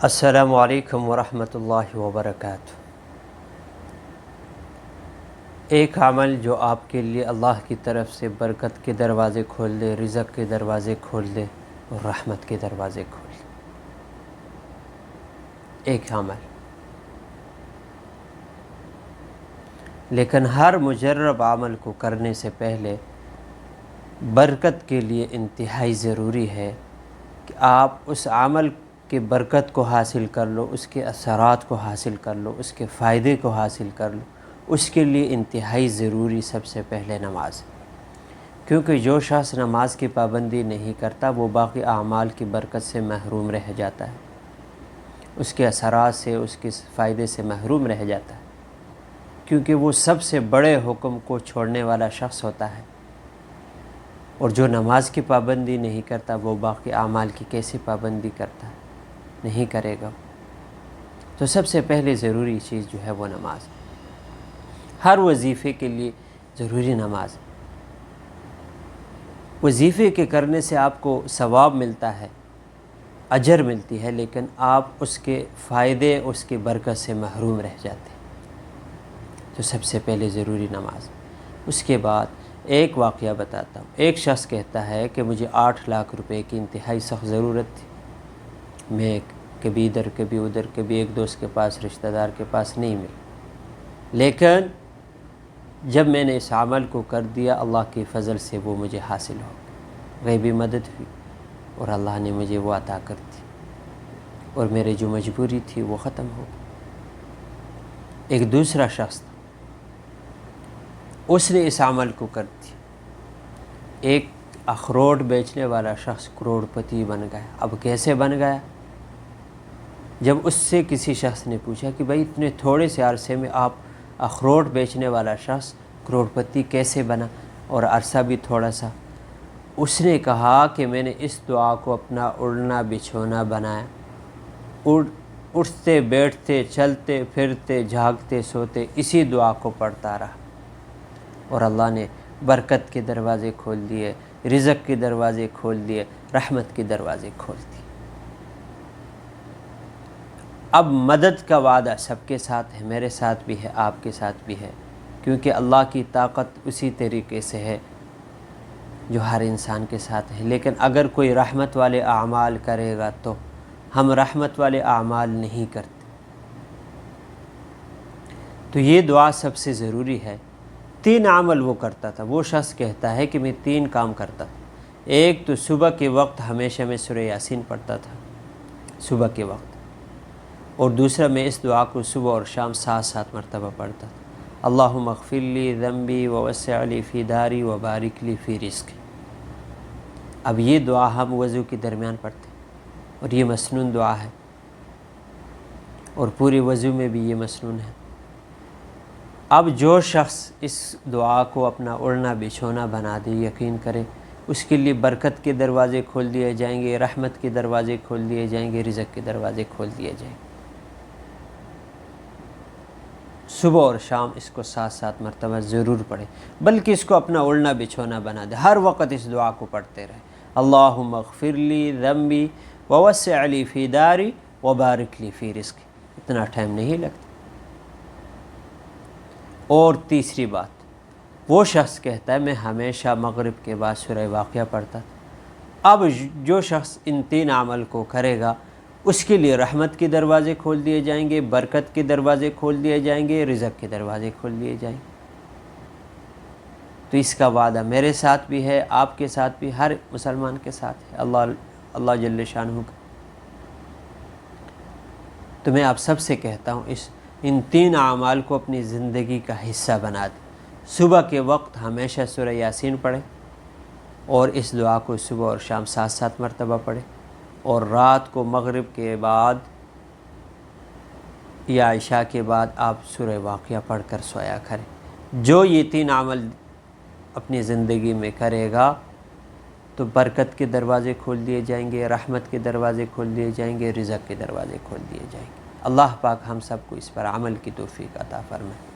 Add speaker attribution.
Speaker 1: السلام علیکم ورحمۃ اللہ وبرکاتہ۔ ایک عمل جو آپ کے لیے اللہ کی طرف سے برکت کے دروازے کھول دے، رزق کے دروازے کھول دے اور رحمت کے دروازے کھول دے۔ ایک عمل، لیکن ہر مجرب عمل کو کرنے سے پہلے برکت کے لیے انتہائی ضروری ہے کہ آپ اس عمل کی برکت کو حاصل کر لو، اس کے اثرات کو حاصل کر لو، اس کے فائدے کو حاصل کر لو۔ اس کے لیے انتہائی ضروری سب سے پہلے نماز، کیونکہ جو شخص نماز کی پابندی نہیں کرتا وہ باقی اعمال کی برکت سے محروم رہ جاتا ہے، اس کے اثرات سے، اس کے فائدے سے محروم رہ جاتا ہے، کیونکہ وہ سب سے بڑے حکم کو چھوڑنے والا شخص ہوتا ہے۔ اور جو نماز کی پابندی نہیں کرتا وہ باقی اعمال کی کیسے پابندی کرتا ہے؟ نہیں کرے گا۔ تو سب سے پہلے ضروری چیز جو ہے وہ نماز، ہر وظیفے کے لیے ضروری نماز۔ وظیفے کے کرنے سے آپ کو ثواب ملتا ہے، اجر ملتی ہے، لیکن آپ اس کے فائدے، اس کی برکت سے محروم رہ جاتے ہیں۔ تو سب سے پہلے ضروری نماز۔ اس کے بعد ایک واقعہ بتاتا ہوں۔ ایک شخص کہتا ہے کہ مجھے 8 لاکھ روپے کی انتہائی سخت ضرورت تھی، میں کبھی ادھر کبھی ادھر، کبھی ایک دوست کے پاس، رشتہ دار کے پاس نہیں ملی، لیکن جب میں نے اس عمل کو کر دیا اللہ کے فضل سے وہ مجھے حاصل ہو گیا، غیبی مدد ہوئی اور اللہ نے مجھے وہ عطا کر دی اور میرے جو مجبوری تھی وہ ختم ہو گئی۔ ایک دوسرا شخص تھا، اس نے اس عمل کو کر دیا، ایک اخروٹ بیچنے والا شخص کروڑ پتی بن گیا۔ اب کیسے بن گیا؟ جب اس سے کسی شخص نے پوچھا کہ بھائی اتنے تھوڑے سے عرصے میں آپ اخروٹ بیچنے والا شخص کروڑ پتی کیسے بنا، اور عرصہ بھی تھوڑا سا؟ اس نے کہا کہ میں نے اس دعا کو اپنا اڑنا بچھونا بنایا، اٹھتے بیٹھتے چلتے پھرتے جھاگتے سوتے اسی دعا کو پڑھتا رہا، اور اللہ نے برکت کے دروازے کھول دیے، رزق کے دروازے کھول دیے، رحمت کے دروازے کھول دیے۔ اب مدد کا وعدہ سب کے ساتھ ہے، میرے ساتھ بھی ہے، آپ کے ساتھ بھی ہے، کیونکہ اللہ کی طاقت اسی طریقے سے ہے جو ہر انسان کے ساتھ ہے۔ لیکن اگر کوئی رحمت والے اعمال کرے گا تو ہم رحمت والے اعمال نہیں کرتے، تو یہ دعا سب سے ضروری ہے۔ 3 عمل وہ کرتا تھا، وہ شخص کہتا ہے کہ میں 3 کام کرتا تھا۔ ایک تو صبح کے وقت ہمیشہ میں سورہ یاسین پڑھتا تھا صبح کے وقت، اور دوسرا میں اس دعا کو صبح اور شام 7 مرتبہ پڑھتا تھا، اللہم اغفر لی ذنبی ووسع لی فی داری وبارک لی فی رزقی۔ اب یہ دعا ہم وضو کے درمیان پڑھتے ہیں، اور یہ مسنون دعا ہے، اور پوری وضو میں بھی یہ مسنون ہے۔ اب جو شخص اس دعا کو اپنا اڑنا بچھونا بنا دے، یقین کرے اس کے لیے برکت کے دروازے کھول دیے جائیں گے، رحمت کے دروازے کھول دیے جائیں گے، رزق کے دروازے کھول دیے جائیں گے۔ صبح اور شام اس کو 7 مرتبہ ضرور پڑھے، بلکہ اس کو اپنا اڑنا بچھونا بنا دے، ہر وقت اس دعا کو پڑھتے رہے، اللہم اغفر لی ذنبی ووسع لی فی داری وبارک لی فی رزقی۔ اتنا ٹائم نہیں لگتا۔ اور تیسری بات، وہ شخص کہتا ہے میں ہمیشہ مغرب کے بعد سورہ واقعہ پڑھتا تھا۔ اب جو شخص ان 3 عمل کو کرے گا اس کے لیے رحمت کے دروازے کھول دیے جائیں گے، برکت کے دروازے کھول دیے جائیں گے، رزق کے دروازے کھول دیے جائیں گے۔ تو اس کا وعدہ میرے ساتھ بھی ہے، آپ کے ساتھ بھی، ہر مسلمان کے ساتھ ہے، اللہ جل شانہ کا۔ تو میں آپ سب سے کہتا ہوں ان 3 اعمال کو اپنی زندگی کا حصہ بنا دیں۔ صبح کے وقت ہمیشہ سورہ یاسین پڑھیں، اور اس دعا کو صبح اور شام 7 مرتبہ پڑھیں، اور رات کو مغرب کے بعد یا عشاء کے بعد آپ سورہ واقعہ پڑھ کر سویا کریں۔ جو یہ 3 عمل اپنی زندگی میں کرے گا تو برکت کے دروازے کھول دیے جائیں گے، رحمت کے دروازے کھول دیے جائیں گے، رزق کے دروازے کھول دیے جائیں گے۔ اللہ پاک ہم سب کو اس پر عمل کی توفیق عطا فرمائے۔